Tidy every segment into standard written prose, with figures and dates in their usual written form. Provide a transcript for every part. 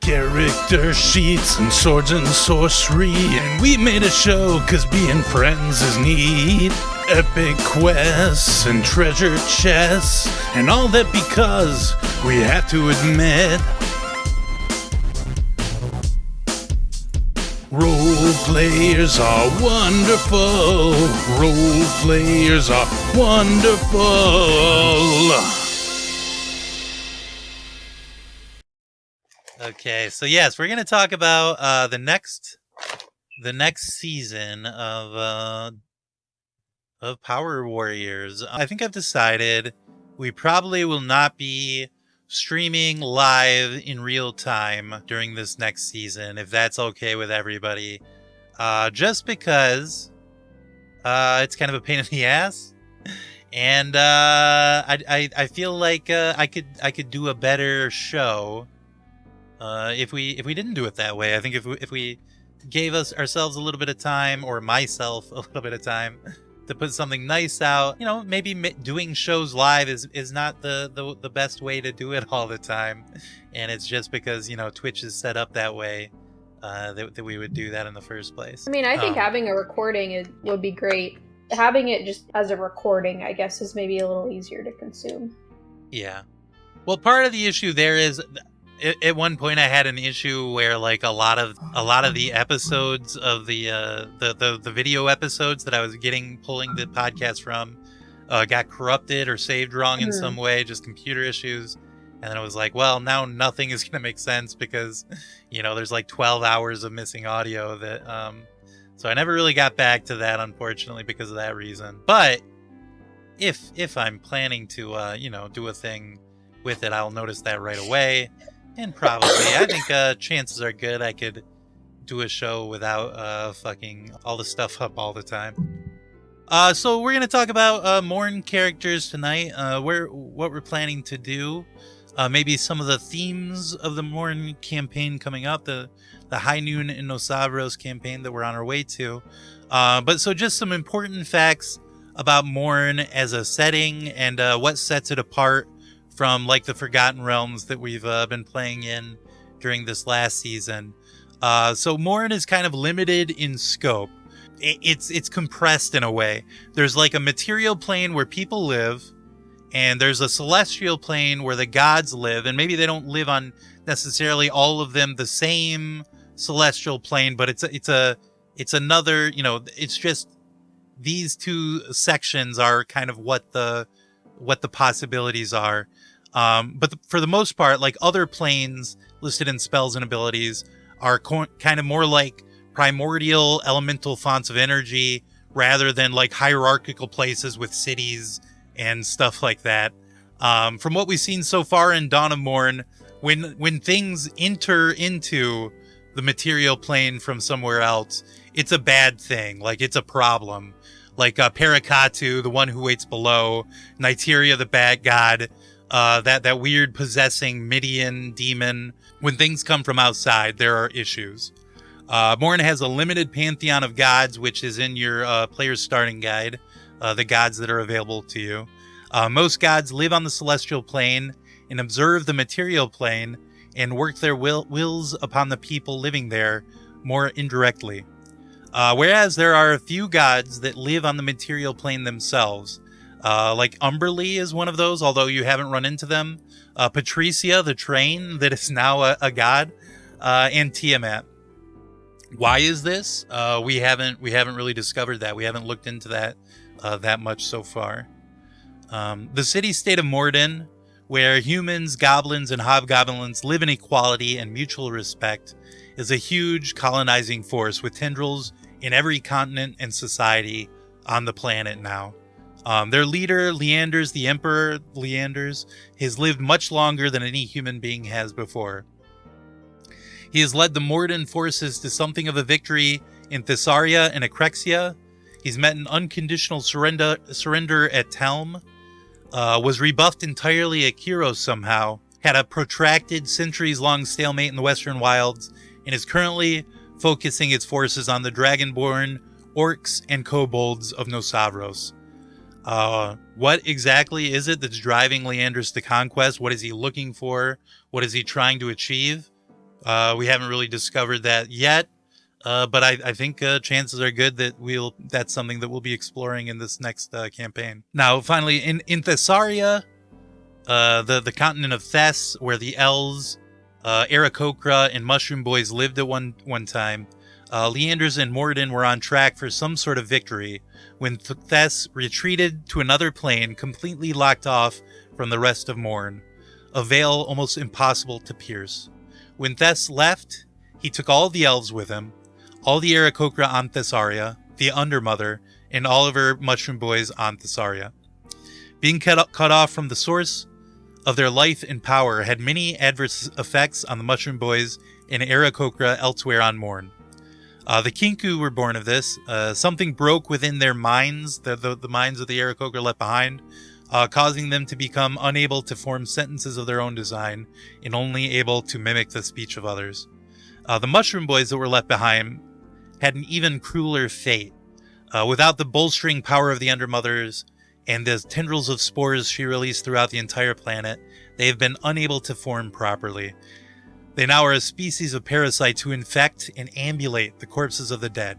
Character sheets and swords and sorcery, and we made a show cause being friends is neat. Epic quests and treasure chests, and all that because we have to admit role players are wonderful. Role players are wonderful. Okay, so yes, we're gonna talk about the next season of Power Warriors. I think I've decided we probably will not be streaming live in real time during this next season, if that's okay with everybody. Just because it's kind of a pain in the ass, and I feel like I could do a better show. If we didn't do it that way. I think if we gave ourselves a little bit of time, or myself a little bit of time, to put something nice out, maybe doing shows live is not the best way to do it all the time, and it's just because Twitch is set up that way that we would do that in the first place. I mean, I think having a recording would be great. Having it just as a recording, I guess, is maybe a little easier to consume. Yeah. Well, part of the issue there is, at one point I had an issue where like a lot of the episodes of the video episodes that I was pulling the podcast from got corrupted or saved wrong in some way, just computer issues. And then it was like, well, now nothing is going to make sense because there's like 12 hours of missing audio that so I never really got back to that, unfortunately, because of that reason. But if I'm planning to do a thing with it, I'll notice that right away. And probably, I think chances are good I could do a show without fucking all the stuff up all the time. So we're going to talk about Morn characters tonight, what we're planning to do, maybe some of the themes of the Morn campaign coming up, the High Noon and Nosavros campaign that we're on our way to. But so just some important facts about Morn as a setting and what sets it apart from like the Forgotten Realms that we've been playing in during this last season. So Morn is kind of limited in scope. It's compressed in a way. There's like a material plane where people live, and there's a celestial plane where the gods live, and maybe they don't live on necessarily all of them the same celestial plane, but it's another, it's just these two sections are kind of what the possibilities are. But for the most part, like other planes listed in spells and abilities are kind of more like primordial elemental fonts of energy rather than like hierarchical places with cities and stuff like that. From what we've seen so far in Dawn of Morn, when things enter into the material plane from somewhere else, it's a bad thing. Like it's a problem. Like Parakatu, the one who waits below, Nyteria, the bad god, that weird possessing Midian demon. When things come from outside, there are issues. Morn has a limited pantheon of gods, which is in your player's starting guide, the gods that are available to you. Most gods live on the celestial plane and observe the material plane and work their wills upon the people living there more indirectly. Whereas there are a few gods that live on the material plane themselves. Like Umberlee is one of those, although you haven't run into them. Patricia, the train that is now a god, and Tiamat. Why is this? We haven't really discovered that. We haven't looked into that much so far. The city-state of Morden, where humans, goblins, and hobgoblins live in equality and mutual respect, is a huge colonizing force with tendrils in every continent and society on the planet now. Their leader, Leanders, the Emperor Leanders, has lived much longer than any human being has before. He has led the Morden forces to something of a victory in Thessaria and Acrexia. He's met an unconditional surrender at Telm, was rebuffed entirely at Kyros somehow, had a protracted centuries-long stalemate in the Western Wilds, and is currently focusing its forces on the Dragonborn, Orcs, and Kobolds of Nosavros. What exactly is it that's driving Leanders to conquest? What is he looking for? What is he trying to achieve? We haven't really discovered that yet, but I think chances are good that that's something that we'll be exploring in this next campaign. Now, finally, in Thessaria, the continent of Thess, where the elves, Aarakocra, and Mushroom Boys lived at one time, Leanders and Morden were on track for some sort of victory when Thess retreated to another plane, completely locked off from the rest of Morn, a veil almost impossible to pierce. When Thess left, he took all the elves with him, all the Aarakocra on Thessaria, the Undermother, and all of her Mushroom Boys on Thessaria. Being cut off from the source of their life and power had many adverse effects on the Mushroom Boys and Aarakocra elsewhere on Morn. The Kinku were born of this. Something broke within their minds, the minds of the Aarakocra left behind, causing them to become unable to form sentences of their own design and only able to mimic the speech of others. The Mushroom Boys that were left behind had an even crueler fate. Without the bolstering power of the Undermothers and the tendrils of spores she released throughout the entire planet, they have been unable to form properly. They now are a species of parasites who infect and ambulate the corpses of the dead.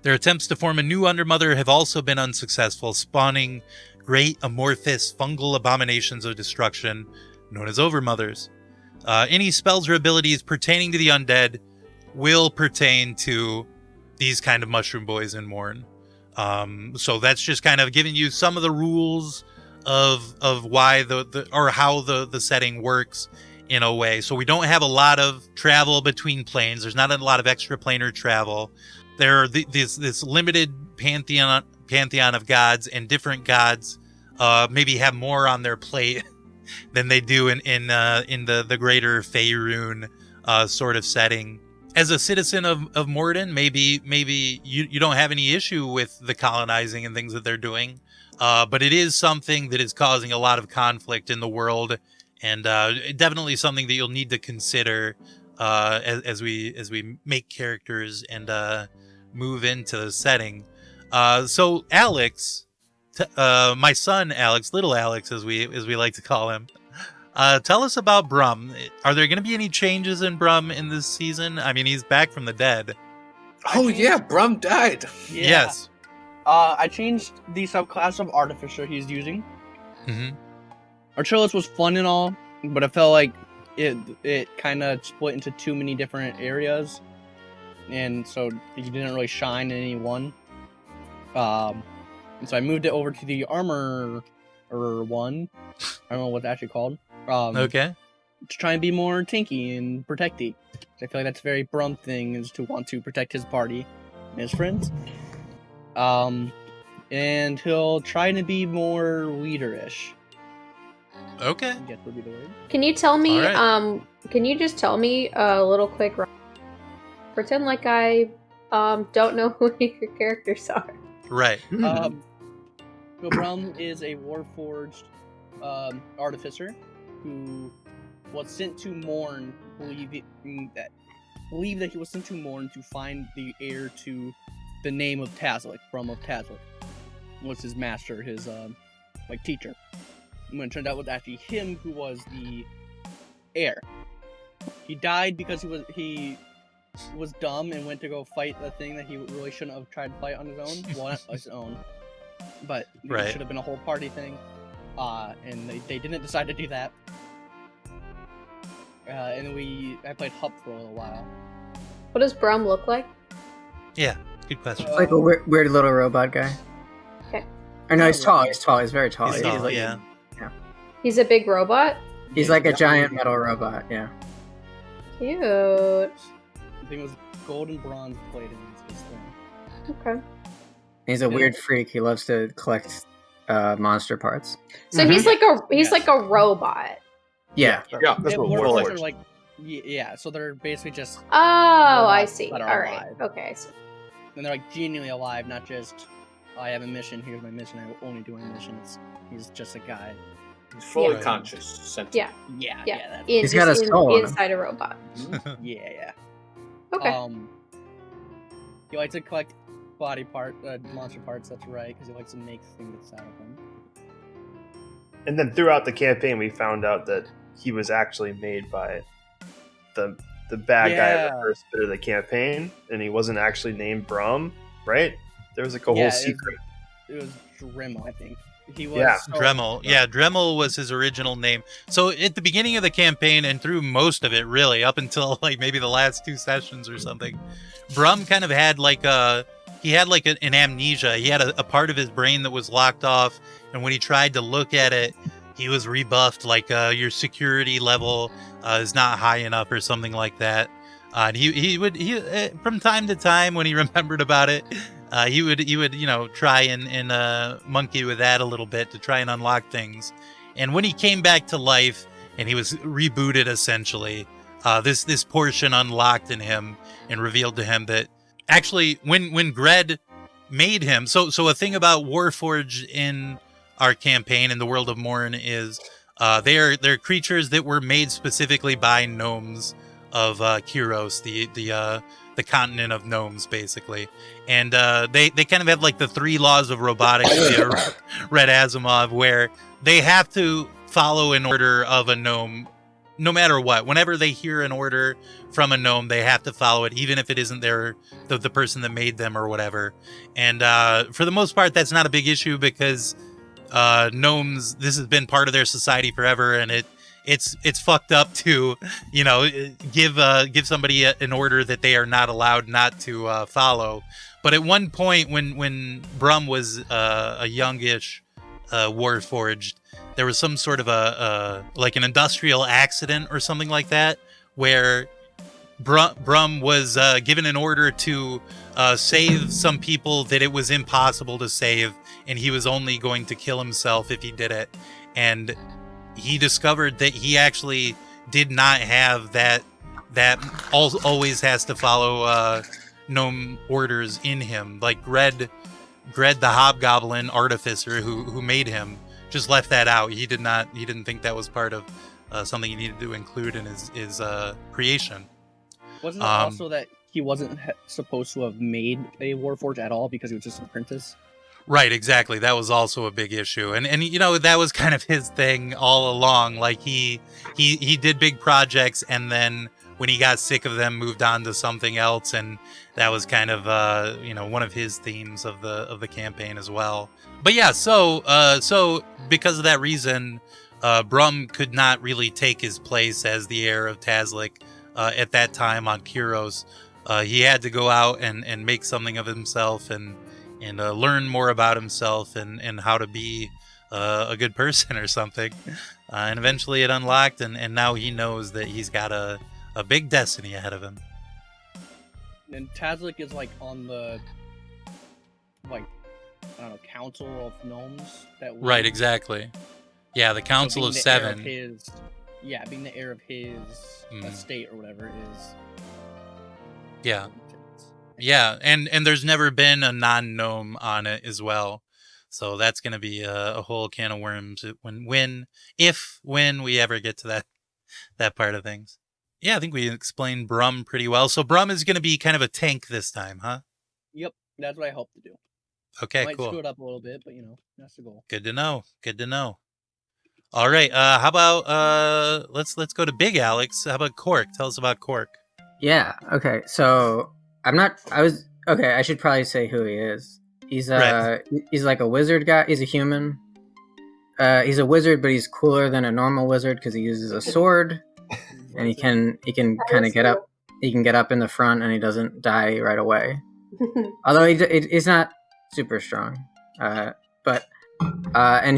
Their attempts to form a new Undermother have also been unsuccessful, spawning great amorphous fungal abominations of destruction known as Overmothers. Any spells or abilities pertaining to the undead will pertain to these kind of Mushroom Boys in Morn. So that's just kind of giving you some of the rules of why or how the setting works in a way. So we don't have a lot of travel between planes. There's not a lot of extraplanar travel. There are this limited pantheon of gods, and different gods maybe have more on their plate than they do in the greater Faerun sort of setting. As a citizen of Morden, maybe you don't have any issue with the colonizing and things that they're doing, but it is something that is causing a lot of conflict in the world, and definitely something that you'll need to consider as we make characters and move into the setting. So Alex, my son Alex, little Alex as we like to call him, tell us about Brum. Are there going to be any changes in Brum in this season? I mean, he's back from the dead. Oh yeah, Brum died. Yeah. Yes. I changed the subclass of Artificer he's using. Mm-hmm. Archilus was fun and all, but I felt like it kind of split into too many different areas, and so he didn't really shine in any one. And so I moved it over to the Armor one. I don't know what it's actually called. Okay. To try and be more tanky and protecty. I feel like that's a very Brum thing, is to want to protect his party and his friends. And he'll try to be more leader-ish. Okay. I guess would be the word. Can you tell me, All right. Can you just tell me a little quick, pretend like I don't know who your characters are. Right. So Brum is a Warforged artificer who was sent to Morn, believe that he was sent to Morn to find the heir to the name of Tazlik. Brum of Tazlik was his master, his teacher. And when it turned out it was actually him who was the heir. He died because he was dumb and went to go fight the thing that he really shouldn't have tried to fight on his own. Well, not his own, but Right. it should have been a whole party thing. And they didn't decide to do that. And I played Hup for a little while. What does Brum look like? Yeah. Good question. Uh, Like a weird little robot guy. Okay. Or no, he's tall. He's tall. He's very tall. He's He's tall, like, yeah. He's a big robot? He's like a giant metal robot. Yeah. Cute. I think it was gold and bronze plated. Is his thing. Okay. He's a weird freak. He loves to collect monster parts. So he's like a robot. Yeah. Yeah, that's what Warforged Warforged. are like, yeah, so they're basically just, Oh, I Robots see. that All are right. alive. Okay. I see. and they're like genuinely alive, not just, I have a mission, here's my mission, I will only do my missions. He's just a guy. He's fully Yeah. conscious. Sentient. Yeah. Yeah, Yeah. that's, He's got a soul on him. inside a robot. yeah. Okay. He likes to collect body monster parts, that's right, because he likes to make things out of them. And then throughout the campaign, we found out that he was actually made by the bad guy in Yeah. the first bit of the campaign, and he wasn't actually named Brum, right? There was like a whole secret. It was Dremel, I think. He was Yeah. Dremel. Yeah, Dremel was his original name. So at the beginning of the campaign and through most of it, really, up until like maybe the last 2 sessions or something, Brum kind of had like an amnesia. He had a part of his brain that was locked off, and when he tried to look at it, he was rebuffed, like your security level is not high enough or something like that. And he would from time to time when he remembered about it, he would try and monkey with that a little bit to try and unlock things. And when he came back to life and he was rebooted, essentially, this portion unlocked in him and revealed to him that actually when Gred made him. So a thing about Warforged in our campaign in the world of Morn is they're creatures that were made specifically by gnomes of Kyros, the continent of gnomes, basically. And they kind of have like the 3 laws of robotics via Red Asimov, where they have to follow an order of a gnome no matter what. Whenever they hear an order from a gnome, they have to follow it, even if it isn't the person that made them or whatever. And for the most part, that's not a big issue because gnomes, this has been part of their society forever, and it's fucked up to give somebody an order that they are not allowed not to follow. But at one point when Brum was a youngish Warforged, there was some sort of like an industrial accident or something like that where Brum was given an order to save some people that it was impossible to save, and he was only going to kill himself if he did it. And he discovered that he actually did not have that always has to follow gnome orders in him. Like Gred the Hobgoblin artificer who made him just left that out. He didn't think that was part of something he needed to include in his creation. Wasn't it also that he wasn't supposed to have made a Warforged at all because he was just an apprentice? Right, exactly. That was also a big issue, and that was kind of his thing all along. Like he did big projects, and then when he got sick of them, moved on to something else, and that was kind of one of his themes of the campaign as well. But yeah, so because of that reason, Brum could not really take his place as the heir of Tazlik at that time on Kyros. He had to go out and make something of himself and learn more about himself and how to be a good person or something. And eventually it unlocked, and now he knows that he's got a big destiny ahead of him. And Tazlik is like on the council of gnomes that Right, exactly. Yeah, the Council of Seven. Being the heir of his estate or whatever is. Yeah. Yeah, and there's never been a non-gnome on it as well. So that's going to be a whole can of worms when we ever get to that part of things. Yeah, I think we explained Brum pretty well. So Brum is going to be kind of a tank this time, huh? Yep, that's what I hope to do. Okay, Might cool. screw it up a little bit, but that's the goal. Good to know. All right, how about let's go to Big Alex. How about Cork? Tell us about Cork. Yeah. Okay. So I should probably say who he is. He's he's like a wizard guy. He's a human. He's a wizard, but he's cooler than a normal wizard because he uses a sword, and he can kind of get up. He can get up in the front, and he doesn't die right away. Although he's not super strong, and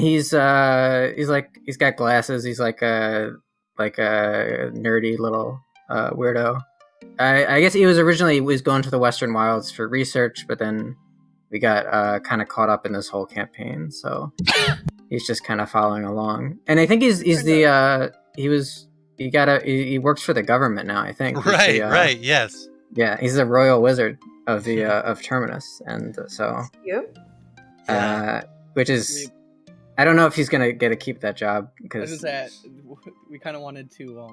he's got glasses. He's like a nerdy little weirdo. I guess he was going to the Western Wilds for research, but then we got kind of caught up in this whole campaign, so he's just kind of following along. And I think he works for the government now. I think right, yes, yeah, he's a royal wizard of the of Terminus, and so which is I don't know if he's gonna get to keep that job because we kind of wanted to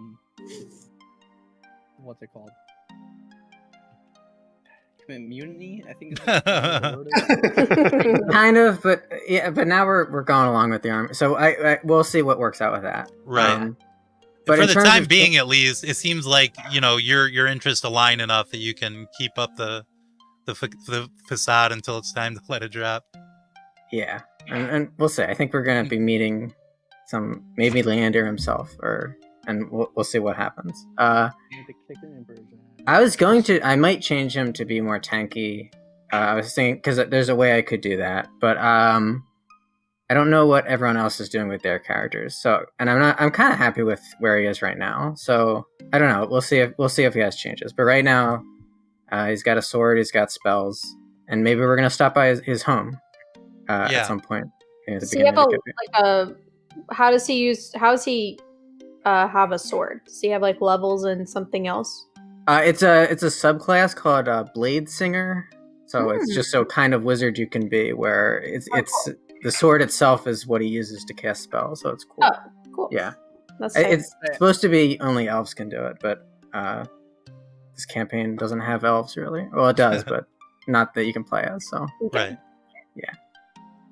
what's it called? Immunity, I think. Kind of, but now we're going along with the army. So we'll see what works out with that. Right. But for in the terms time of- being, at least, it seems like your interests align enough that you can keep up the facade until it's time to let it drop. Yeah, and we'll see. I think we're gonna be meeting maybe Leander himself, and we'll see what happens. I might change him to be more tanky. I was thinking because there's a way I could do that, but I don't know what everyone else is doing with their characters. So, and I'm kind of happy with where he is right now. So I don't know. We'll see if he has changes. But right now, he's got a sword. He's got spells, and maybe we're gonna stop by his home at some point. At the Does he beginning have of the campaign. how does he have a sword? Does he have like levels and something else? It's a subclass called Blade Singer. So it's just so kind of wizard you can be, where it's the sword itself is what he uses to cast spells. So it's cool. Oh, cool. Yeah, That's nice. it's supposed to be only elves can do it, but this campaign doesn't have elves really. Well, it does, but not that you can play as. So Right. Yeah.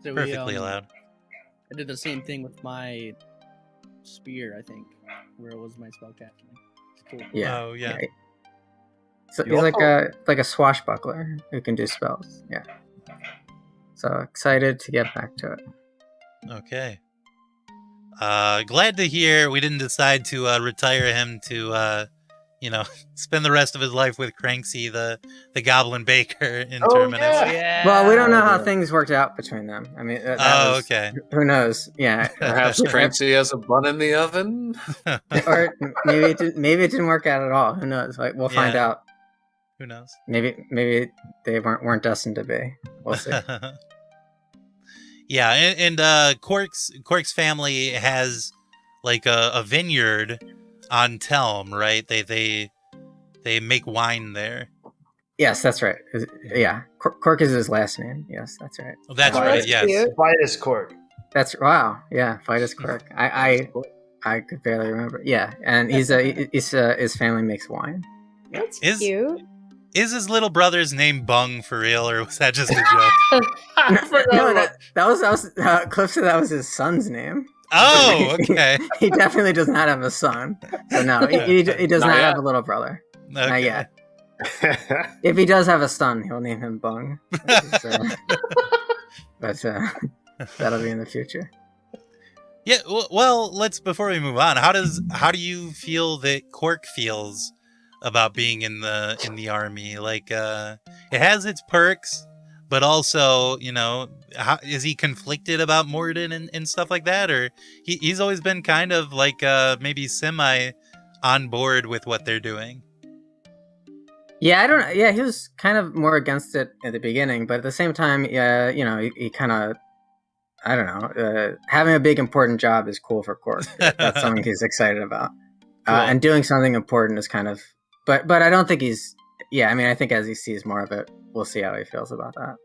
So Perfectly allowed. I did the same thing with my spear, I think, where it was my spellcasting. It's cool. Yeah. Oh yeah. So he's like a swashbuckler who can do spells. Yeah. So excited to get back to it. Okay. Glad to hear we didn't decide to retire him to spend the rest of his life with Cranksy, the goblin baker in Terminus. Yeah. Well, we don't know how things worked out between them. I mean, okay. Who knows? Yeah. Perhaps Cranksy has a bun in the oven. Or maybe it didn't work out at all. Who knows? Like we'll find out. Who knows? Maybe they weren't destined to be. We'll see. Yeah, and Cork's family has like a vineyard on Telm, right? They make wine there. Yes, that's right. Yeah, Cork is his last name. Yes, that's right. Oh, that's right. That's Yes. cute. Vitus Cork. Wow. Yeah, Vitus Cork. I could barely remember. Yeah, and his family makes wine. That's Is- cute. Is his little brother's name Bung for real, or was that just a joke? No, that was Cliff said that was his son's name. Oh, okay. He definitely does not have a son. So no, he does not have a little brother. Not Okay. yet. If he does have a son, he'll name him Bung. But that'll be in the future. Yeah. Well, before we move on, how do you feel that Cork feels about being in the army? Like, it has its perks, but also, how is he conflicted about Morden and stuff like that, or he's always been kind of like maybe semi on board with what they're doing? Yeah, I don't. Yeah, he was kind of more against it at the beginning, but at the same time, he kind of, I don't know. Having a big important job is cool for Cork. That's something he's excited about, Cool. and doing something important is kind of. But I don't think he's. Yeah, I mean, I think as he sees more of it, we'll see how he feels about that.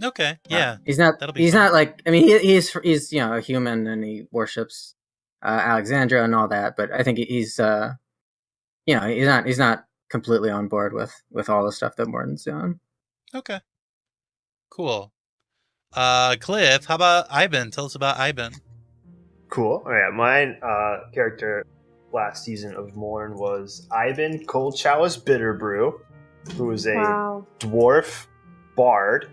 Okay, yeah. He's not. That'll be He's fun. not like. I mean, he's a human and he worships Alexandra and all that. But I think he's he's not completely on board with all the stuff that Morton's doing. Okay. Cool. Cliff, how about Ivan? Tell us about Ivan. Cool. All right, my character last season of Morn was Ivan Cold Chalice Bitterbrew, who is a Wow. dwarf bard.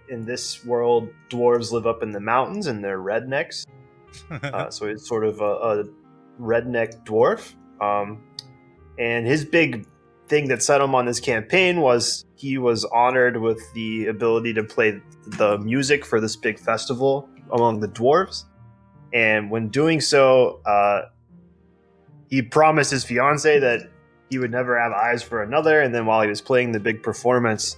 In this world, dwarves live up in the mountains and they're rednecks. So he's sort of a redneck dwarf. And his big thing that set him on this campaign was he was honored with the ability to play the music for this big festival among the dwarves. And when doing so, he promised his fiancée that he would never have eyes for another. And then while he was playing the big performance,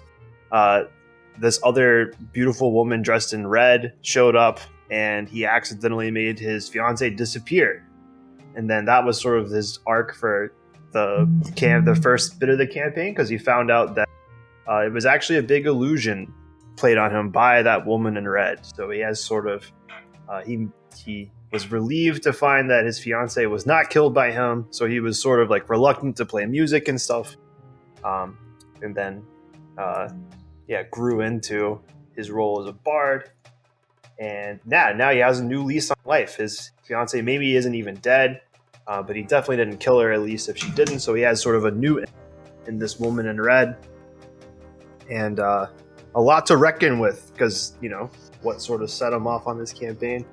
this other beautiful woman dressed in red showed up, and he accidentally made his fiancée disappear. And then that was sort of his arc for the first bit of the campaign, because he found out that it was actually a big illusion played on him by that woman in red. So he has sort of he was relieved to find that his fiancée was not killed by him. So he was sort of like reluctant to play music and stuff. And then grew into his role as a bard. And now he has a new lease on life. His fiancée maybe isn't even dead. but he definitely didn't kill her, at least if she didn't. So he has sort of a new in this woman in red, and a lot to reckon with, because what sort of set him off on this campaign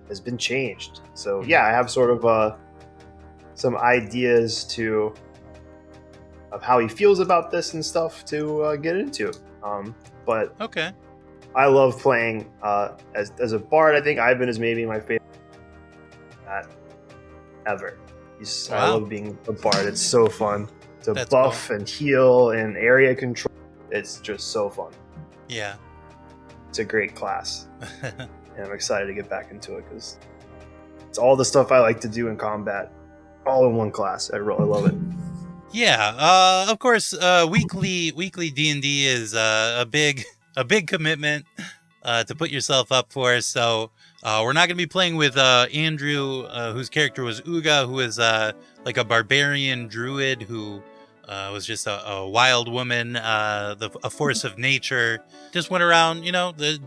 has been changed. So yeah, I have sort of some ideas of how he feels about this and stuff to get into. But Okay. I love playing as a bard. I think Ivan is maybe my favorite ever. I Wow. love being a bard. It's so fun to That's buff and heal and area control. It's just so fun. Yeah. It's a great class, and I'm excited to get back into it because it's all the stuff I like to do in combat, all in one class. I really love it. Yeah, of course, weekly D&D is a big commitment to put yourself up for. So we're not going to be playing with Andrew, whose character was Uga, who is like a barbarian druid who was just a wild woman, a force of nature. Just went around,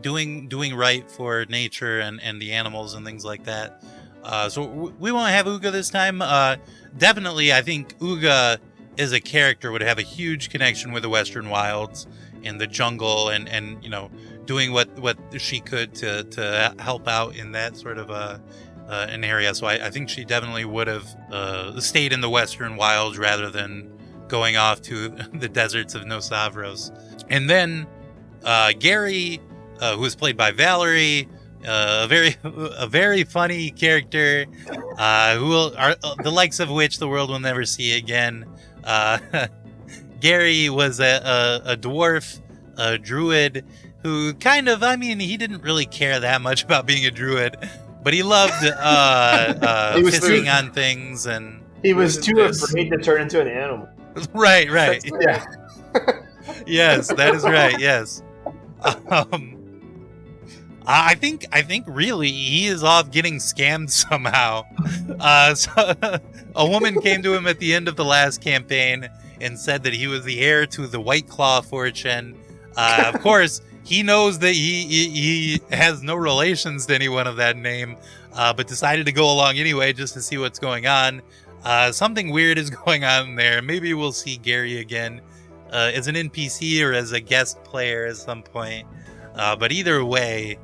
doing right for nature and the animals and things like that. So we won't have Uga this time. Definitely, I think Uga as a character would have a huge connection with the Western Wilds and the jungle, and doing what she could to help out in that sort of an area. So I think she definitely would have stayed in the Western Wilds rather than going off to the deserts of Nosavros. And then Gary, who was played by Valerie, a very funny character, the likes of which the world will never see again. Gary was a dwarf, a druid, who he didn't really care that much about being a druid, but he loved pissing on things, and He was too afraid to turn into an animal. right. Yeah. Yes, that is right. Yes. I think really he is off getting scammed somehow. So, a woman came to him at the end of the last campaign and said that he was the heir to the White Claw fortune. Of course, he knows that he has no relations to anyone of that name, but decided to go along anyway just to see what's going on. Something weird is going on there. Maybe we'll see Gary again as an NPC or as a guest player at some point. But either way,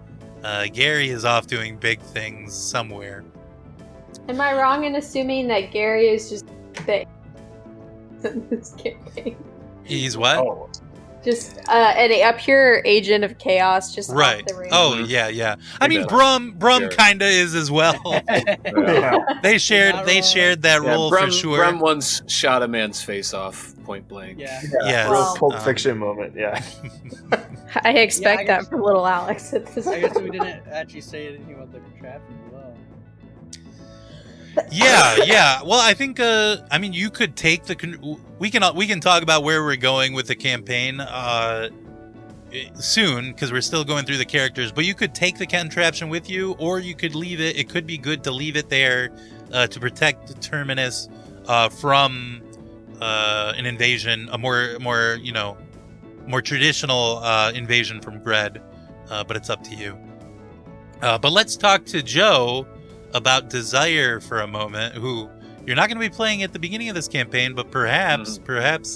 Gary is off doing big things somewhere. Am I wrong in assuming that Gary is just big in this campaign? He's what? Oh. Just a pure agent of chaos, just Right. off the range. Oh, yeah. I mean, Yeah. Brum Sure. kinda is as well. Yeah. They shared that role for sure. Brum once shot a man's face off point blank. Yeah. Yes. Real Pulp um, Fiction moment. Yeah. I expect Yeah, I that from little Alex at this I guess we point. didn't actually say anything about the contraption as well. Yeah. Well, I think you could take we can talk about where we're going with the campaign soon, because we're still going through the characters, but you could take the contraption with you, or you could leave it. It could be good to leave it there to protect the terminus from an invasion, a more traditional invasion from Gred, but it's up to you. But let's talk to Joe about Desire for a moment, who you're not going to be playing at the beginning of this campaign, but perhaps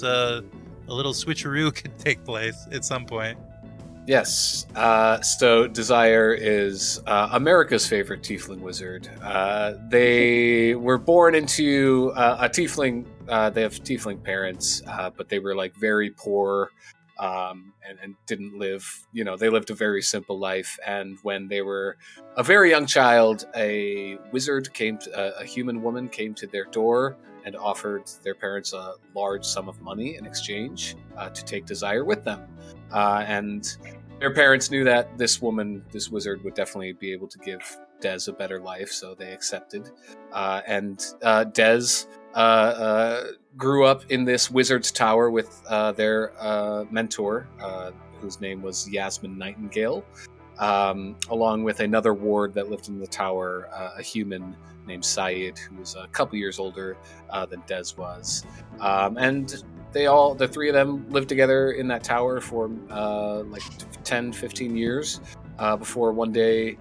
a little switcheroo could take place at some point. Yes. So Desire is America's favorite tiefling wizard. They were born into a tiefling. They have tiefling parents, but they were like very poor and didn't live. They lived a very simple life. And when they were a very young child, a human woman came to their door and offered their parents a large sum of money in exchange to take Desire with them. And their parents knew that this wizard, would definitely be able to give Des a better life, so they accepted. And Des grew up in this wizard's tower with their mentor, whose name was Yasmin Nightingale, along with another ward that lived in the tower, a human named Syed, who was a couple years older than Des was. And the three of them lived together in that tower for like 10, 15 years before one day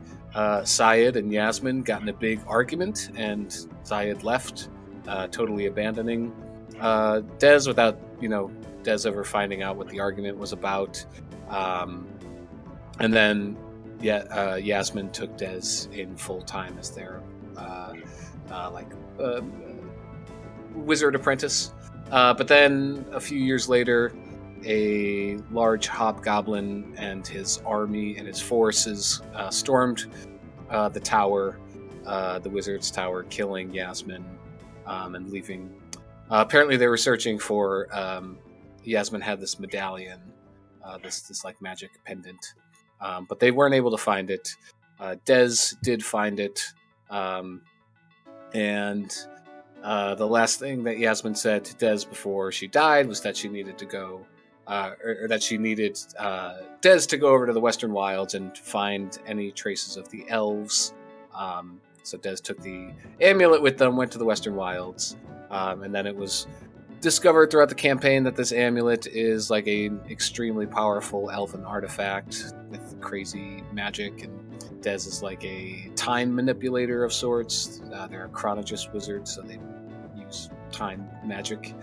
Syed and Yasmin got in a big argument, and Syed left, totally abandoning Dez without, Dez ever finding out what the argument was about. And then, Yasmin took Dez in full time as their wizard apprentice. But then a few years later, a large hobgoblin and his army and his forces stormed the tower, the wizard's tower, killing Yasmin and leaving. Apparently, they were searching for. Yasmin had this medallion, this like magic pendant, but they weren't able to find it. Dez did find it, and the last thing that Yasmin said to Dez before she died was that she needed to go. Or that she needed Dez to go over to the Western Wilds and find any traces of the elves. So Dez took the amulet with them, went to the Western Wilds, and then it was discovered throughout the campaign that this amulet is like an extremely powerful elven artifact with crazy magic, and Dez is like a time manipulator of sorts. They're a chronologist wizards, so they use time magic.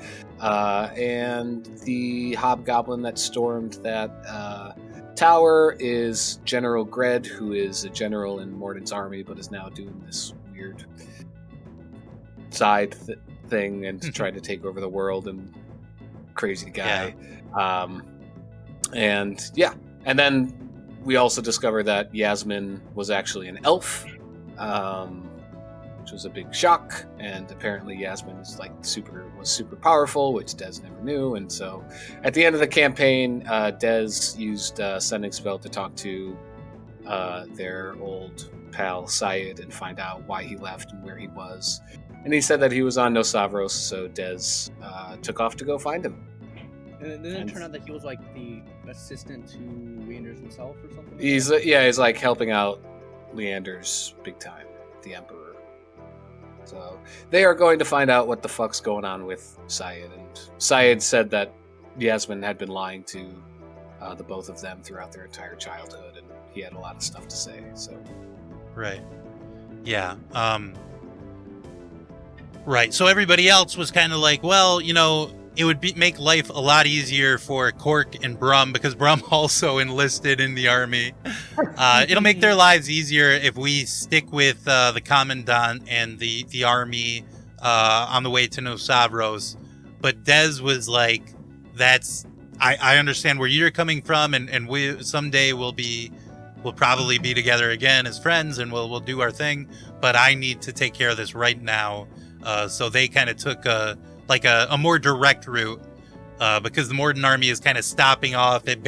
And the hobgoblin that stormed that tower is General Gregg, who is a general in Morden's army, but is now doing this weird side thing and trying to take over the world, and crazy guy. And then we also discover that Yasmin was actually an elf, which was a big shock. And apparently Yasmin was super powerful, which Dez never knew. And so at the end of the campaign, Dez used a sending spell to talk to their old pal Syed and find out why he left and where he was. And he said that he was on Nosavros, so Dez took off to go find him. And then it turned out that he was like the assistant to Leander's himself or something? He's like helping out Leander's big time, the Emperor. So they are going to find out what the fuck's going on with Syed. And Syed said that Yasmin had been lying to the both of them throughout their entire childhood, and he had a lot of stuff to say. So, right, yeah, right. So everybody else was kind of like, well, it would make life a lot easier for Cork and Brum, because Brum also enlisted in the army. It'll make their lives easier if we stick with the Commandant and the army on the way to Nosavros. But Dez was like, I understand where you're coming from, and we someday we'll probably be together again as friends, and we'll do our thing. But I need to take care of this right now. So they kind of took a more direct route, because the Morden army is kind of stopping off at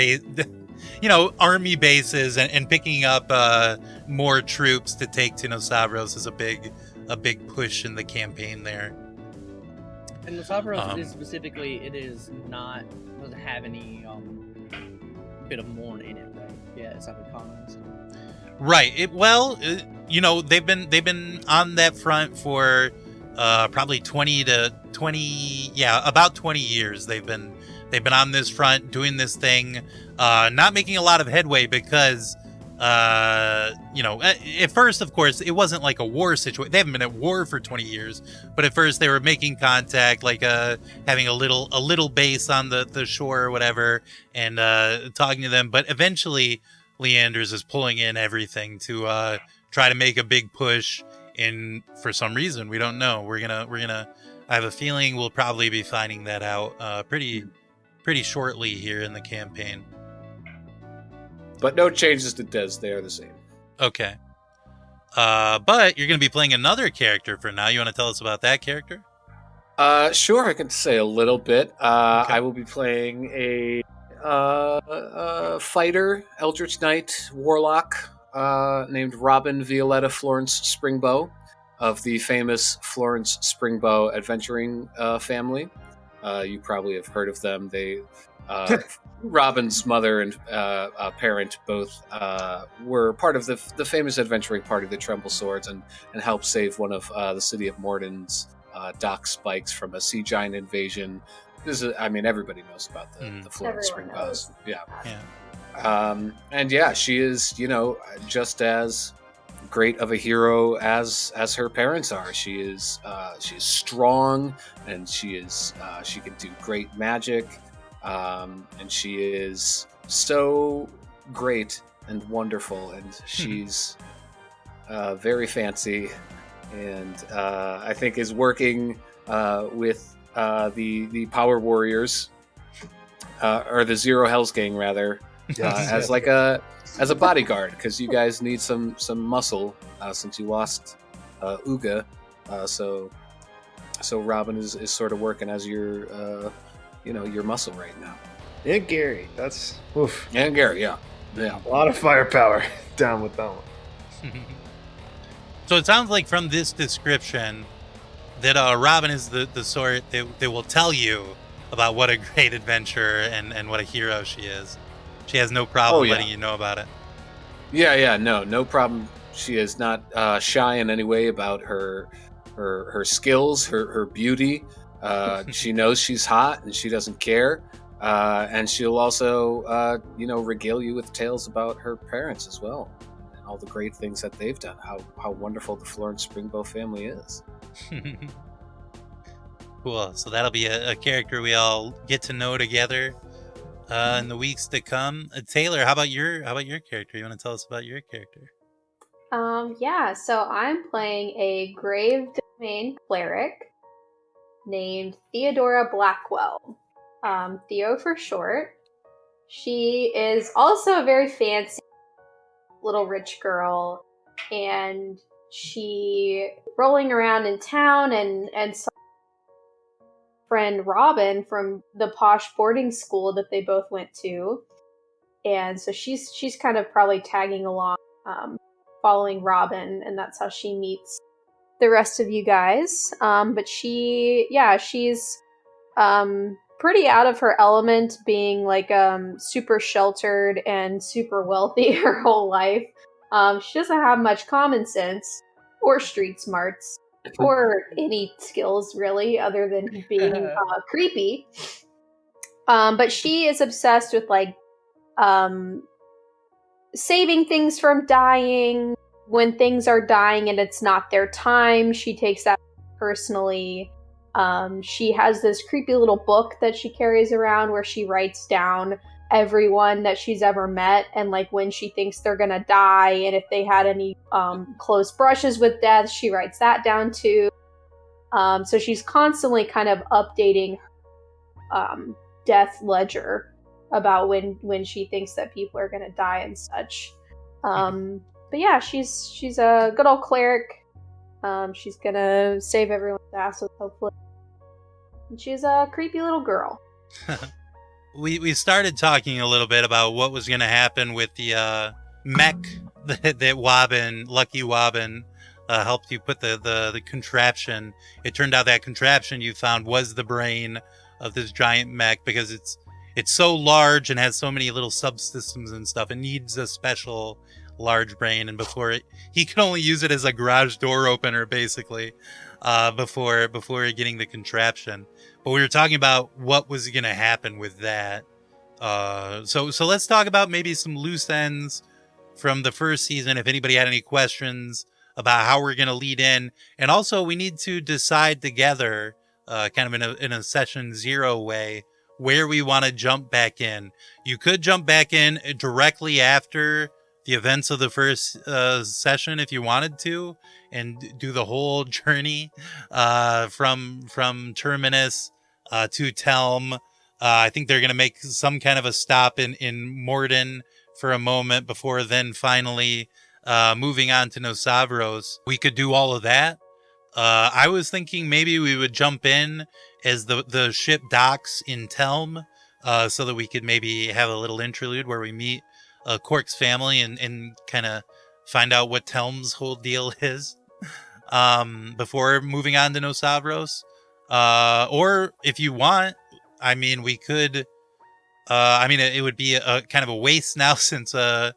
army bases and picking up more troops to take to Nosavros is a big push in the campaign there. And Nosavros is specifically, doesn't have any bit of Morn in it, right? Yeah, it's not a colonist. Right. They've been on that front for probably 20 years. They've been on this front doing this thing, not making a lot of headway because at first, of course, it wasn't like a war situation. They haven't been at war for 20 years, but at first they were making contact, like having a little base on the shore or whatever, and talking to them. But eventually Leander's is pulling in everything to try to make a big push. And for some reason, we don't know. We're gonna. I have a feeling we'll probably be finding that out pretty shortly here in the campaign. But no changes to Dez; they are the same. Okay. But you're gonna be playing another character for now. You want to tell us about that character? Sure. I can say a little bit. Okay. I will be playing a fighter, Eldritch Knight, warlock. Named Robin Violetta Florence Springbow of the famous Florence Springbow adventuring family. You probably have heard of them. They Robin's mother and parent both were part of the famous adventuring party, the Tremble Swords, and helped save one of the city of Morden's dock spikes from a sea giant invasion. Everybody knows about the Florence Springbows. Yeah. Yeah. And yeah, she is, just as great of a hero as her parents are. She is strong, and she can do great magic, and she is so great and wonderful, and she's very fancy, and I think is working with the Power Warriors, or the Zero Hells Gang rather, as like as a bodyguard, because you guys need some muscle since you lost Uga. So Robin is sort of working as your your muscle right now. And Gary, that's oof. And Gary, yeah. A lot of firepower down with that one. So it sounds like from this description that Robin is the sort that will tell you about what a great adventurer and what a hero she is. She has no problem letting you know about it. Yeah, no problem. She is not shy in any way about her skills, her beauty. She knows she's hot and she doesn't care. And she'll also, regale you with tales about her parents as well, and all the great things that they've done. How wonderful the Florence Springbow family is. Cool. So that'll be a character we all get to know together in the weeks to come. Taylor, how about your character? You want to tell us about your character? Yeah. So I'm playing a Grave Domain cleric named Theodora Blackwell. Theo for short. She is also a very fancy little rich girl, and she rolling around in town and saw friend Robin from the posh boarding school that they both went to, and so she's kind of probably tagging along, following Robin, and that's how she meets the rest of you guys. But she's pretty out of her element, being like super sheltered and super wealthy her whole life. She doesn't have much common sense or street smarts or any skills really, other than being creepy. But she is obsessed with like saving things from dying. When things are dying and it's not their time, she takes that personally. She has this creepy little book that she carries around where she writes down everyone that she's ever met, and like when she thinks they're gonna die, and if they had any close brushes with death, she writes that down too. So she's constantly kind of updating death ledger about when she thinks that people are gonna die and such. But yeah, she's a good old cleric. She's gonna save everyone's asses, hopefully. And she's a creepy little girl. We started talking a little bit about what was gonna happen with the mech that Lucky Wobbin helped you put the contraption. It turned out that contraption you found was the brain of this giant mech, because it's so large and has so many little subsystems and stuff. It needs a special large brain, and he could only use it as a garage door opener basically, before getting the contraption. But we were talking about what was going to happen with that. So let's talk about maybe some loose ends from the first season, if anybody had any questions about how we're going to lead in. And also we need to decide together, kind of in a session 0 way, where we want to jump back in. You could jump back in directly after the events of the first session if you wanted to, and do the whole journey from Terminus to Telm. I think they're going to make some kind of a stop in Morden for a moment before then finally moving on to Nosavros. We could do all of that. I was thinking maybe we would jump in as the ship docks in Telm, so that we could maybe have a little interlude where we meet Cork's family and kind of find out what Telm's whole deal is before moving on to Nosavros. Or if you want, I mean, we could, it would be a kind of a waste now since Joe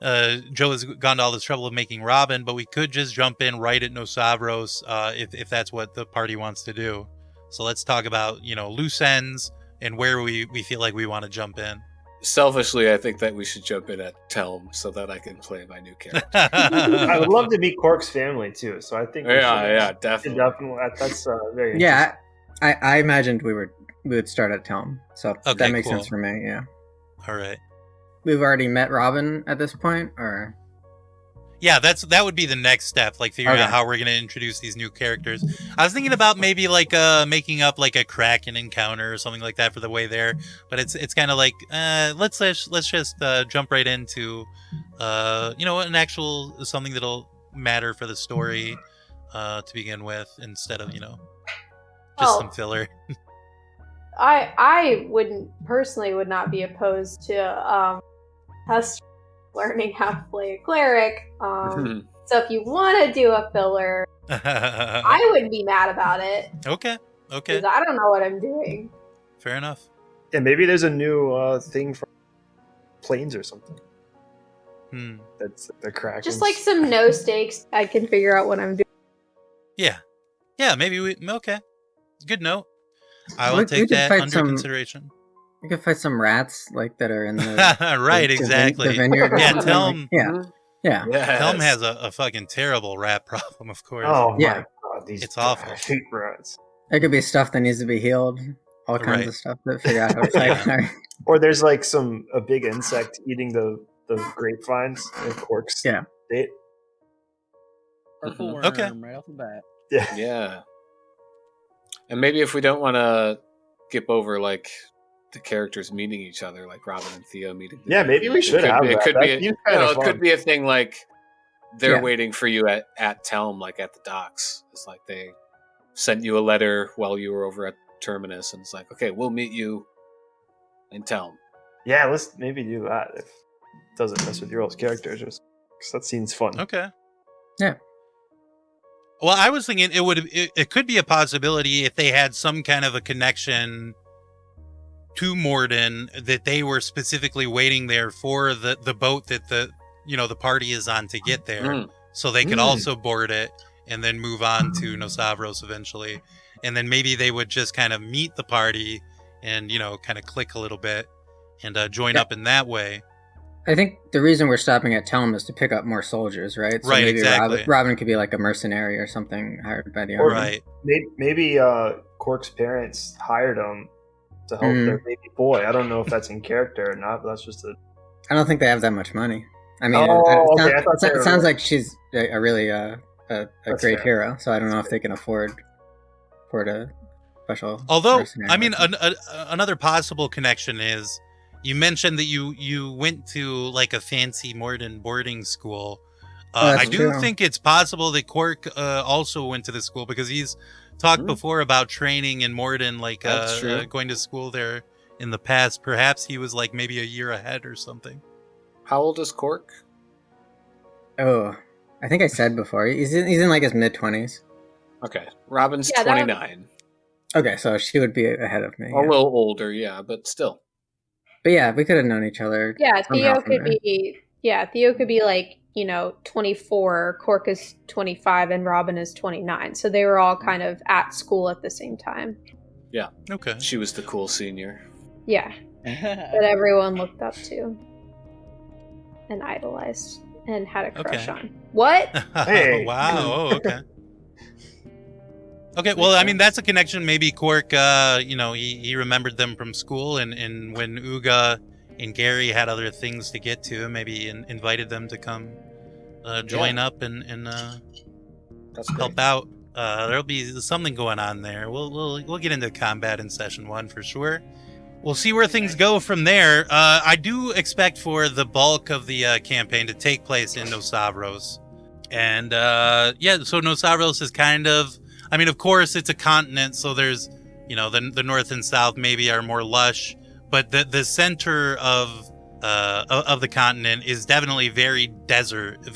has gone to all this trouble of making Robin, but we could just jump in right at Nosavros if that's what the party wants to do. So let's talk about, loose ends and where we feel like we want to jump in. Selfishly, I think that we should jump in at Telm so that I can play my new character. I would love to meet Cork's family too. So I think we should definitely. That's very interesting. Yeah, I imagined we would start at Telm, so that makes sense for me. Yeah. All right. We've already met Robin at this point, or yeah, that would be the next step, like figuring out how we're gonna introduce these new characters. I was thinking about maybe like making up like a Kraken encounter or something like that for the way there, but it's kind of like let's just jump right into an actual something that'll matter for the story to begin with instead of just some filler. I would not be opposed to us learning how to play a cleric. So if you want to do a filler, I wouldn't be mad about it. Okay. Because I don't know what I'm doing. Fair enough. Yeah, maybe there's a new thing for planes or something. That's the crack. Just like some no stakes, I can figure out what I'm doing. Yeah, maybe okay. Good note. I will take that under consideration. We could fight some rats that are in the right, exactly. The vineyard. Yeah, Telm. Yeah. Yes. Telm has a fucking terrible rat problem, of course. Oh my god, it's awful. I hate rats. There could be stuff that needs to be healed. All kinds of stuff to figure out how to fight. Or there's like a big insect eating the grapevines in Cork's state. Purple worm right off the bat. Yeah. And maybe if we don't want to skip over the characters meeting each other, like Robin and Theo meeting. Yeah, maybe we should have that. It could be a thing like they're waiting for you at Telm, like at the docks. It's like they sent you a letter while you were over at Terminus, and it's like, okay, we'll meet you in Telm. Yeah, let's maybe do that if it doesn't mess with your old characters, because that seems fun. Okay. Yeah. Well, I was thinking it could be a possibility if they had some kind of a connection to Morden, that they were specifically waiting there for the boat that the party is on to get there, so they could also board it and then move on to Nosavros eventually, and then maybe they would just kind of meet the party and kind of click a little bit and join up in that way. I think the reason we're stopping at Telm is to pick up more soldiers, right? So right, maybe exactly. Robin could be like a mercenary or something hired by the army. Right. Maybe Cork's parents hired him to help their baby boy. I don't know if that's in character or not, but that's just I don't think they have that much money. I mean, it sounds like she's a really great hero, so I don't know if they can afford a special. Although, I mean, another possible connection is, you mentioned that you went to like a fancy Morden boarding school. I do think it's possible that Cork also went to the school, because he's talked before about training in Morden, going to school there in the past. Perhaps he was like maybe a year ahead or something. How old is Cork? Oh, I think I said before. He's in like his mid-20s. Okay. Robin's 29. Okay, so she would be ahead of me. A little older, yeah, but still. But yeah, we could have known each other. Yeah, Theo could be like, 24, Cork is 25, and Robin is 29. So they were all kind of at school at the same time. Yeah. Okay. She was the cool senior. Yeah. That everyone looked up to and idolized and had a crush on. What? Hey. Wow. Oh, okay. Okay, well, I mean, that's a connection. Maybe Cork, he remembered them from school, and when Uga and Gary had other things to get to, maybe invited them to come join up and help out. There'll be something going on there. We'll get into combat in session 1 for sure. We'll see where things go from there. I do expect for the bulk of the campaign to take place in Nosavros, and so Nosavros is kind of. I mean, of course, it's a continent, so there's, the north and south maybe are more lush, but the center of the continent is definitely very desert, a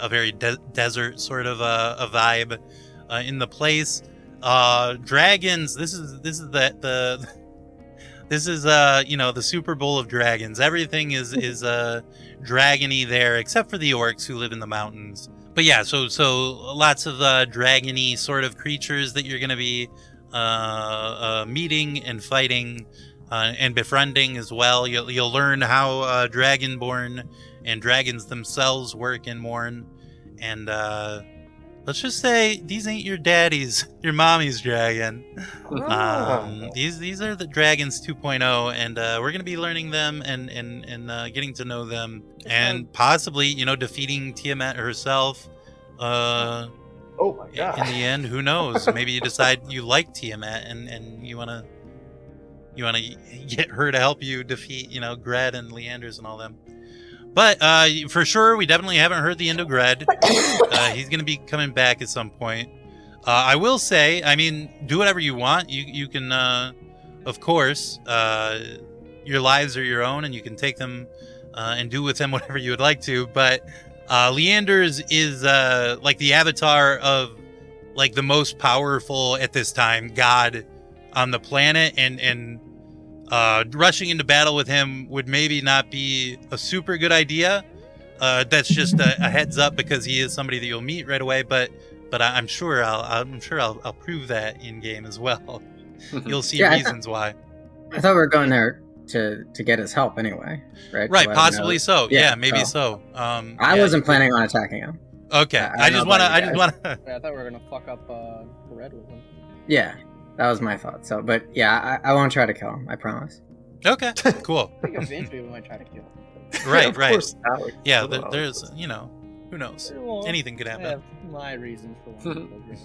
very desert sort of a vibe in the place. Dragons. This is the Super Bowl of dragons. Everything is dragony there, except for the orcs who live in the mountains. But yeah, so lots of dragony sort of creatures that you're going to be meeting and fighting. and befriending as well. You'll learn how Dragonborn and dragons themselves work in Morn, and let's just say these ain't your daddy's, your mommy's dragon. These are the dragons 2.0, and we're gonna be learning them and getting to know them, and possibly defeating Tiamat herself. Oh my god! In the end, who knows? Maybe you decide you like Tiamat and you wanna get her to help you defeat Gred and Leanders and all them. But for sure, we definitely haven't heard the end of Gred. He's going to be coming back at some point. I will say, I mean, do whatever you want. You can, of course, your lives are your own, and you can take them and do with them whatever you would like to. But Leanders is like the avatar of like the most powerful at this time god on the planet, and rushing into battle with him would maybe not be a super good idea. That's just a heads up, because he is somebody that you'll meet right away. But I'm sure I'll prove that in game as well. You'll see reasons why. I thought we were going there to get his help anyway, right? Right, possibly so. Yeah, maybe so. I wasn't planning on attacking him. Okay, I just want to. I thought we were gonna fuck up Red with him. Yeah. That was my thought. So, but yeah, I won't try to kill him. I promise. Okay, cool. I think eventually we might try to kill him. Right, right. Course, Alex. Yeah, there's who knows? Well, Anything could happen. I have my reasons for wanting to go green.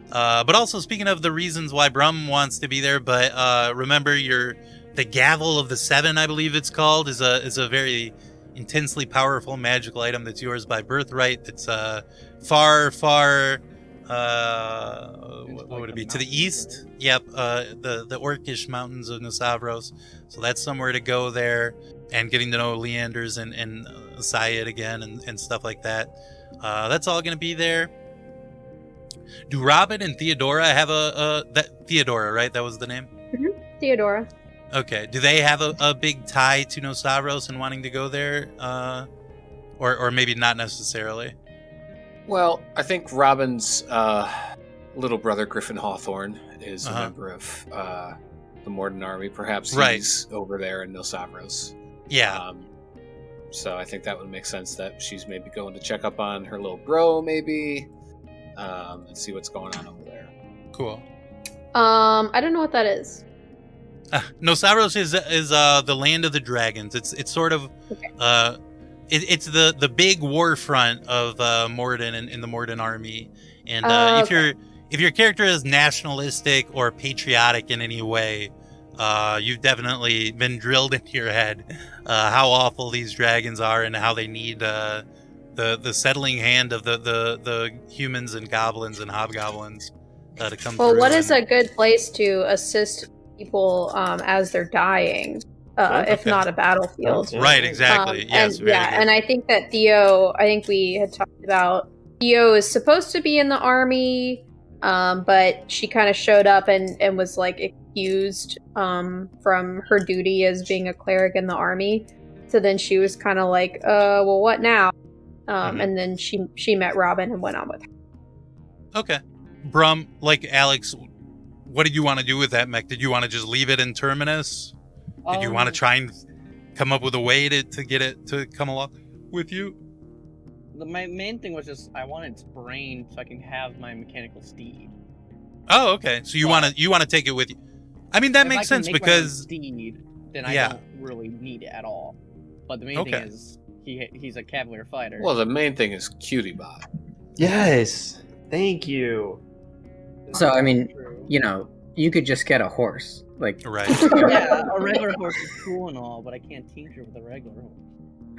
But also, speaking of the reasons why Brum wants to be there, but remember the Gavel of the Seven, I believe it's called, is a very intensely powerful magical item that's yours by birthright. That's far what would it be? To the east? Yep, the Orcish mountains of Nosavros. So that's somewhere to go there, and getting to know Leanders and Syed again and stuff like that. That's all going to be there. Do Robin and Theodora have Theodora, right? That was the name? Mm-hmm. Theodora. Okay. Do they have a big tie to Nosavros and wanting to go there? Or maybe not necessarily? Well, I think Robin's little brother, Griffin Hawthorne, is a member of the Morden army. Perhaps he's over there in Nosavros. Yeah. So I think that would make sense that she's maybe going to check up on her little bro, maybe, and see what's going on over there. Cool. I don't know what that is. Nosavros is the land of the dragons. It's sort of it's the big war front of Morden and in the Morden army. And if your character is nationalistic or patriotic in any way, you've definitely been drilled into your head how awful these dragons are and how they need the settling hand of the humans and goblins and hobgoblins to come through. Well, what is a good place to assist people as they're dying, if not a battlefield? Right, exactly. Yes, and I think that Theo, I think we had talked about, Theo is supposed to be in the army, but she kind of showed up and was like excused from her duty as being a cleric in the army. So then she was kind of like, well, what now? And then she met Robin and went on with her. Okay. Brum, like Alex, what did you want to do with that mech? Did you want to just leave it in Terminus? Did you want to try and come up with a way to get it to come along with you? My main thing was just I wanted its brain so I can have my mechanical steed. Oh, okay. So you want to take it with you? I mean, that makes sense because steed, then I don't really need it at all. But the main thing is he's a cavalier fighter. Well, the main thing is Cutie Bot. Yes, thank you. So I mean, you could just get a horse, like right. Yeah, a regular horse is cool and all, but I can't tincture with a regular horse.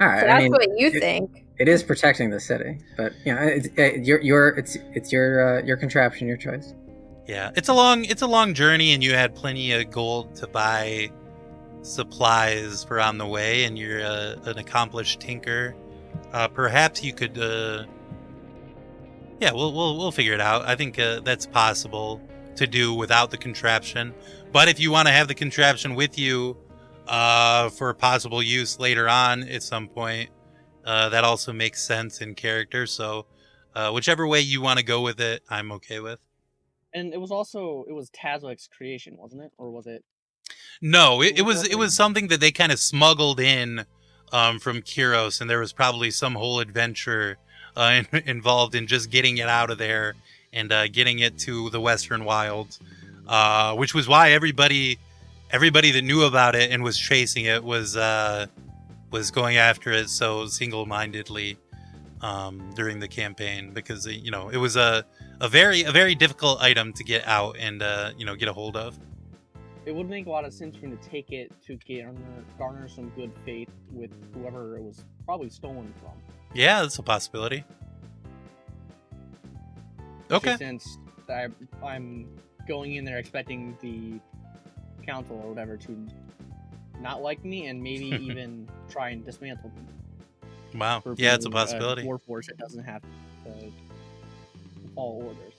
All right, so that's what you think. It is protecting the city, but it's your contraption, your choice. Yeah, it's a long journey, and you had plenty of gold to buy supplies for on the way, and you're an accomplished tinker. Perhaps you could. We'll figure it out. I think that's possible to do without the contraption. But if you want to have the contraption with you for possible use later on at some point, that also makes sense in character. So whichever way you want to go with it, I'm okay with. And it was Tazwek's creation, wasn't it? Or was it? No, it was something that they kind of smuggled in from Kyros, and there was probably some whole adventure involved in just getting it out of there and getting it to the Western Wilds, which was why everybody that knew about it and was chasing it was going after it so single-mindedly during the campaign, because it was a very difficult item to get out and get a hold of. It would make a lot of sense for him to take it to garner some good faith with whoever it was probably stolen from. Yeah, that's a possibility. Okay. Since I'm going in there expecting the council or whatever to not like me and maybe even try and dismantle me. Wow. Yeah, it's a possibility. A warforged that doesn't have to follow orders.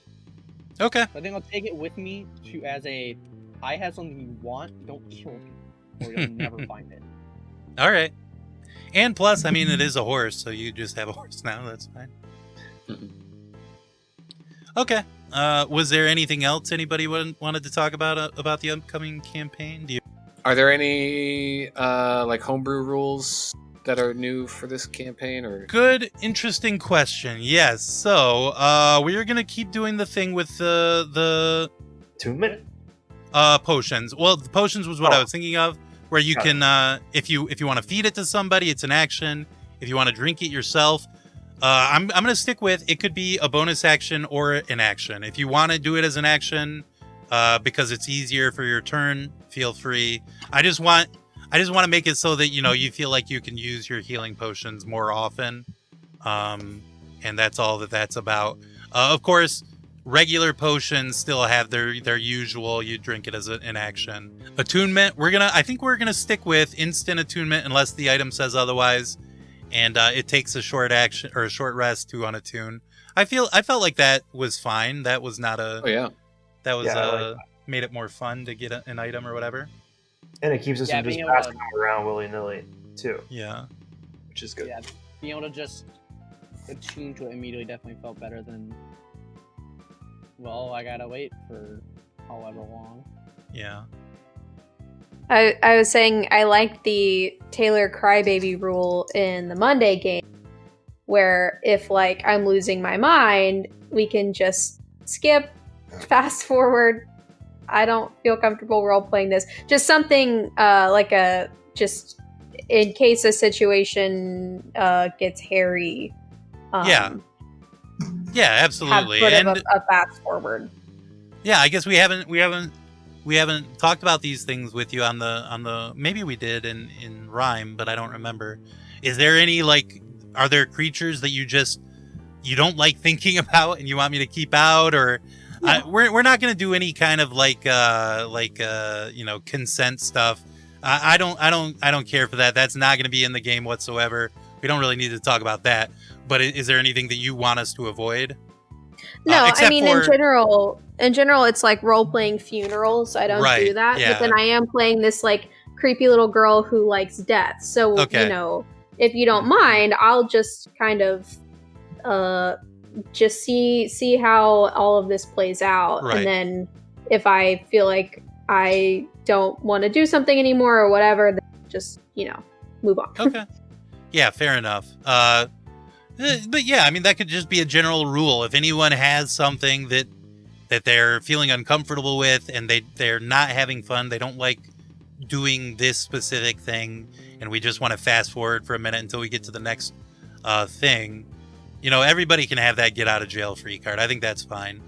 Okay. So I think I'll take it with me as I have something you want, don't kill me, or you'll never find it. All right. And plus, I mean, it is a horse, so you just have a horse now. That's fine. Okay. Was there anything else anybody wanted to talk about the upcoming campaign? Are there any homebrew rules that are new for this campaign? Or good, interesting question. Yes. So we are gonna keep doing the thing with the attunement. Potions. Well, the potions was what I was thinking of, where you can, if you want to feed it to somebody, it's an action. If you want to drink it yourself, I'm going to stick with it. Could be a bonus action or an action. If you want to do it as an action, because it's easier for your turn, feel free. I just want to make it so that you feel like you can use your healing potions more often, and that's all that's about. Of course. Regular potions still have their usual. You drink it as an action. Attunement. I think we're gonna stick with instant attunement unless the item says otherwise, and it takes a short action or a short rest to unattune. I felt like that was fine. That was not a. Oh yeah. That was made it more fun to get an item or whatever. And it keeps us from just passing them around willy nilly too. Yeah. Which is good. Yeah, being able to just attune to it immediately definitely felt better than. Well, I gotta wait for however long. Yeah. I was saying I like the Taylor Crybaby rule in the Monday game, where if I'm losing my mind, we can just skip, fast forward. I don't feel comfortable role playing this. Just something just in case a situation gets hairy. Yeah, absolutely. And a fast forward. Yeah, I guess we haven't talked about these things with you on the maybe we did in Rhyme, but I don't remember. Is there any are there creatures that you don't like thinking about and you want me to keep out, or we're not going to do any kind of consent stuff. I don't care for that. That's not going to be in the game whatsoever. We don't really need to talk about that. But is there anything that you want us to avoid? No, I mean, in general, it's like role-playing funerals. I don't do that. Yeah. But then I am playing this, creepy little girl who likes death. So, if you don't mind, I'll just kind of just see how all of this plays out. Right. And then if I feel like I don't want to do something anymore or whatever, then just, move on. Okay. Yeah, fair enough. But yeah, I mean, that could just be a general rule. If anyone has something that they're feeling uncomfortable with and they're not having fun, they don't like doing this specific thing, and we just want to fast forward for a minute until we get to the next thing, everybody can have that get out of jail free card. I think that's fine.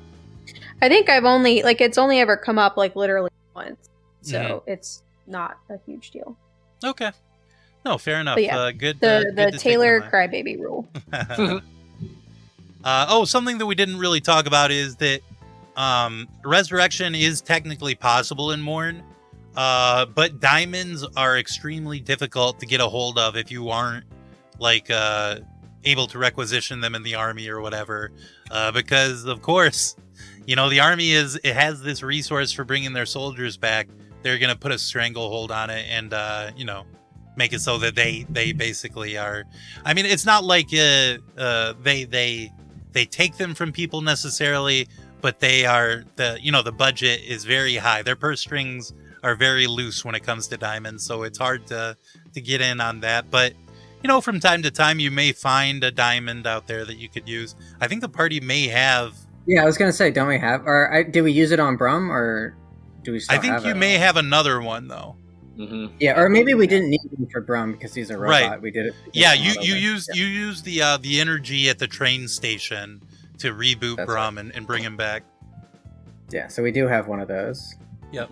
I think I've only, it's only ever come up, literally once. So it's not a huge deal. Okay. No, fair enough. Yeah, good. The Taylor Crybaby rule. Something that we didn't really talk about is that resurrection is technically possible in Morn, but diamonds are extremely difficult to get a hold of if you aren't able to requisition them in the army or whatever, because of course, the army has this resource for bringing their soldiers back. They're gonna put a stranglehold on it and make it so that they basically are. I mean, it's not like they take them from people necessarily, but they are the budget is very high. Their purse strings are very loose when it comes to diamonds, so it's hard to get in on that. But from time to time, you may find a diamond out there that you could use. I think the party may have. Yeah, I was gonna say, don't we have? Or did we use it on Brum, or do we still I think have you it? may have another one though. Mm-hmm. Yeah, or maybe we didn't need him for Brum because he's a robot. Right. We did it. Yeah, you use the energy at the train station to reboot That's Brum and bring him back. Yeah, so we do have one of those. Yep.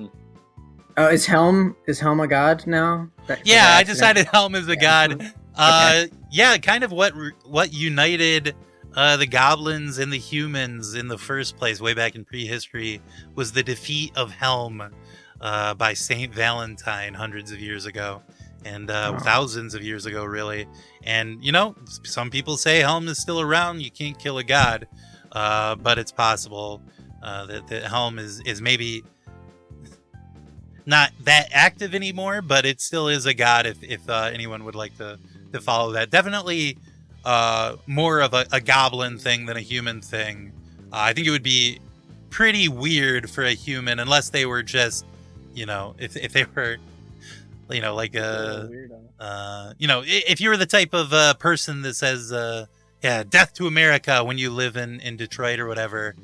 Oh, is Helm a god now? Yeah, I decided Helm is a god. Yeah, kind of what united the goblins and the humans in the first place, way back in prehistory, was the defeat of Helm by Saint Valentine hundreds of years ago, and thousands of years ago, really. And some people say Helm is still around. You can't kill a god, but it's possible that Helm is maybe not that active anymore, but it still is a god if anyone would like to follow that. Definitely more of a goblin thing than a human thing. I think it would be pretty weird for a human, unless they were just, if they were, like if you were the type of person that says, death to America when you live in Detroit or whatever,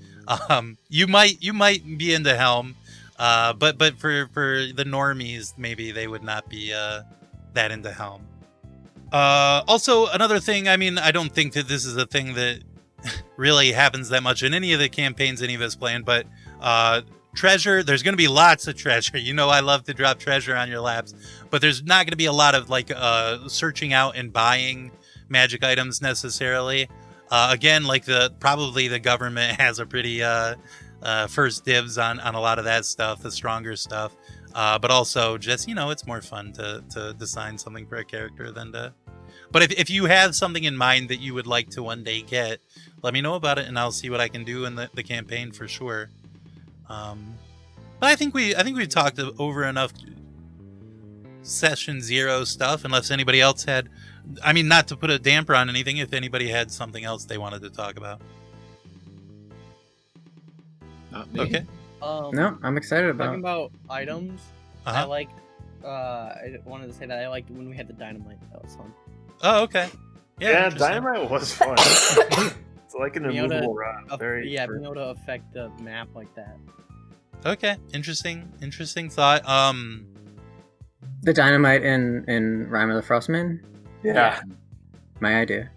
you might be into Helm. But for the normies, maybe they would not be that into Helm. Also, another thing, I don't think that this is a thing that really happens that much in any of the campaigns any of us playing, but treasure, there's going to be lots of treasure. I love to drop treasure on your laps, but there's not going to be a lot of searching out and buying magic items necessarily. Again, probably the government has a pretty first dibs on a lot of that stuff, the stronger stuff. But also just, it's more fun to design something for a character than to... But if you have something in mind that you would like to one day get, let me know about it and I'll see what I can do in the campaign for sure. But I think we've talked over enough session 0 stuff, unless anybody else had... not to put a damper on anything, if anybody had something else they wanted to talk about. Not me. Okay. No, I'm excited about Talking about items, Uh-huh. I wanted to say that I liked when we had the dynamite. That was fun. Oh, okay. Yeah, interesting. dynamite was fun. It's like an Being able to immovable rod. Very being able to affect the map like that. Okay, interesting thought. the dynamite in Rime of the Frostman. Yeah. My idea.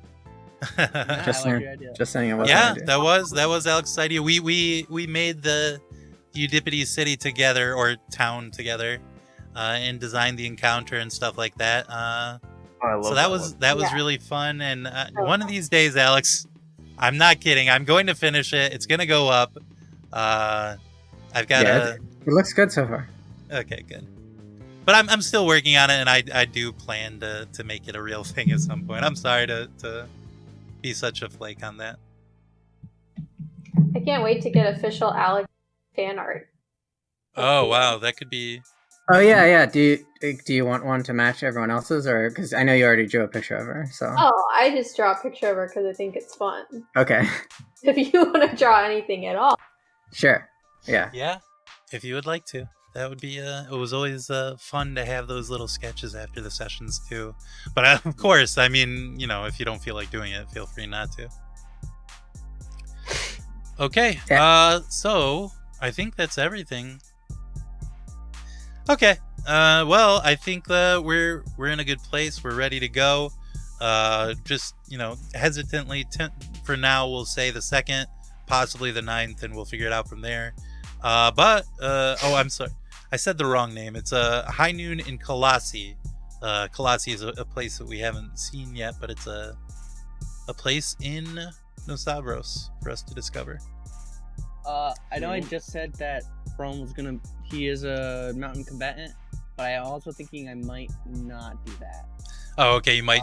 Yeah, Just I like saying. your idea. Just saying it was. Yeah, my idea. that was Alex's idea. We made the Eudipity city together, or town together, and designed the encounter and stuff like that. I love So that was Yeah. really fun. And one of these days, Alex, I'm not kidding, I'm going to finish it. It's gonna go up. I've got It looks good so far. Okay, good. But I'm still working on it, and I do plan to make it a real thing at some point. I'm sorry to be such a flake on that. I can't wait to get official Alex fan art. Oh wow, that could be. Oh yeah. Do you want one to match everyone else's, or because I know you already drew a picture of her? So Oh, I just draw a picture of her because I think it's fun. okay, If you want to draw anything at all. sure. Yeah. Yeah, if you would like to, that would be. It was always fun to have those little sketches after the sessions too. But of course, I mean, if you don't feel like doing it, feel free not to. Okay. Yeah. So I think that's everything. Okay. Well, I think we're in a good place. We're ready to go. Just hesitantly for now, we'll say the 2nd, possibly the 9th, and we'll figure it out from there. I'm sorry, I said the wrong name. It's High Noon in Kolasi. Kolasi is a place that we haven't seen yet, but it's a place in Nosabros for us to discover. I know I just said that Rome was he is a mountain combatant, but I'm also thinking I might not do that. Oh, okay. You might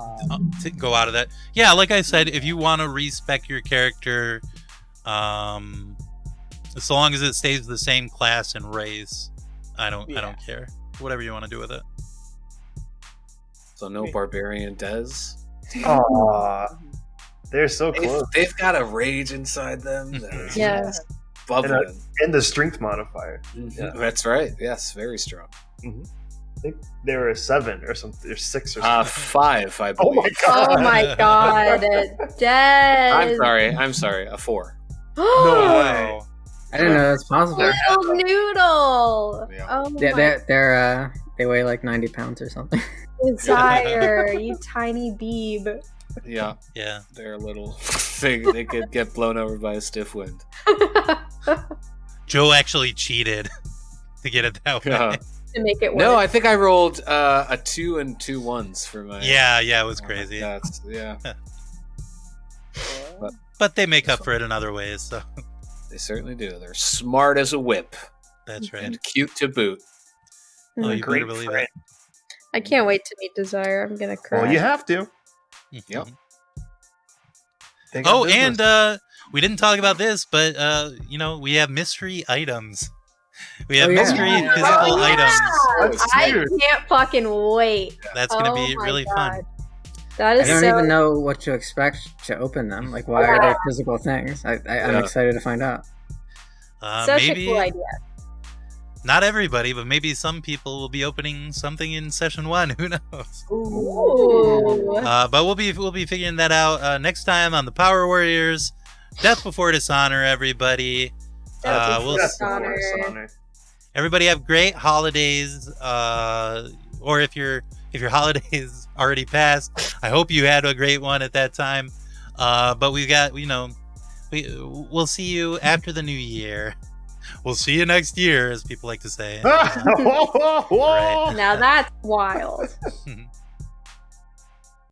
go out of that. Yeah, like I said, if you want to respec your character, so long as it stays the same class and race, I don't care. Whatever you want to do with it. So no barbarian Des. Aw, they're so close. They've got a rage inside them. That is Yeah. bubbling. And the strength modifier. Yeah. That's right. Yes, very strong. I think they were a 7 or something, or 6 or something. 5, I Oh believe. my god! Oh my god, Des. I'm sorry. A 4. No way. I didn't know that's possible. Little noodle. Yeah. Oh my They weigh like 90 pounds or something. Desire, you tiny beeb. Yeah, Yeah. they're a little. They could get blown over by a stiff wind. Joe actually cheated to get it that way. Yeah. To make it work. No, I think I rolled a 2 and 2 1s for my. Yeah, it was crazy. Yeah, But they make up for it in other ways, so they certainly do. They're smart as a whip that's right. and cute to boot. Oh, you Great better believe friend. I can't wait to meet Desire. I'm gonna cry. Well, you have to. it. Yep. They got Oh, business. and we didn't talk about this, but we have mystery items. We have Oh, yeah. mystery Yeah. physical items. That's I huge. can't fucking wait. That's gonna be my really God. fun. That I is don't so. even know what to expect to open them. Like, why are they physical things? I'm Yeah. excited to find out. Such Maybe a cool idea. not everybody, but maybe some people will be opening something in session 1. Who knows? Ooh. But we'll be figuring that out next time on the Power Warriors. Death Before Dishonor, everybody. We'll That's the Honor. worst honor. Everybody have great holidays. Or if your holidays already passed, I hope you had a great one at that time. But we've got we'll see you after the new year. We'll see you next year, as people like to say. Whoa. Right. Now that's wild.